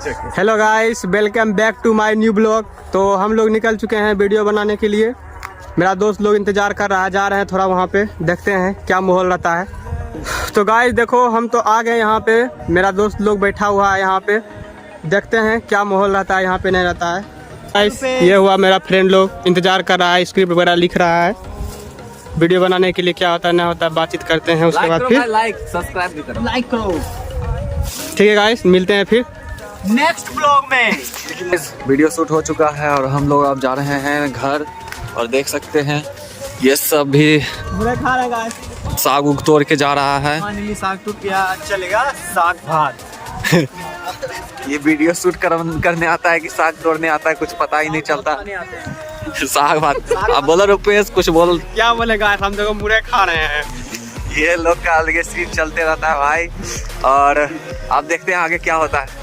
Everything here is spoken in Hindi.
Hello guys, welcome back to my new blog. तो हम लोग निकल चुके हैं वीडियो बनाने के लिए। मेरा दोस्त लोग इंतजार कर रहा है, जा रहे हैं थोड़ा वहाँ पे, देखते हैं क्या माहौल रहता है। तो गाइस देखो, हम तो आ गए यहाँ पे, मेरा दोस्त लोग बैठा हुआ है यहाँ पे, देखते हैं क्या माहौल रहता है यहाँ पे नहीं रहता है। गाइस ये हुआ मेरा फ्रेंड लोग इंतजार कर रहा है, स्क्रिप्ट वगैरह लिख रहा है। वीडियो बनाने के लिए क्या होता है ना होता है, बातचीत करते हैं, उसके बाद फिर लाइक सब्सक्राइब भी करो, लाइक करो। ठीक है गाइस, मिलते हैं फिर नेक्स्ट ब्लॉग में। वीडियो शूट हो चुका है और हम लोग अब जा रहे हैं घर। और देख सकते हैं ये सब भी बुरा खा रहा है गाइस। साग उग तोड़ के जा रहा है। फाइनली साग टूट गया, चलेगा साग भात। ये वीडियो शूट करने आता है कि साग तोड़ने आता है, कुछ पता ही नहीं चलता। साग भात। अब बोलो रुपेश, कुछ बोल। क्या बोलेगा, हम देखो मुरे खा रहे हैं। ये लोग का अलग सीन चलते रहता है भाई, और आप देखते हैं आगे क्या होता है।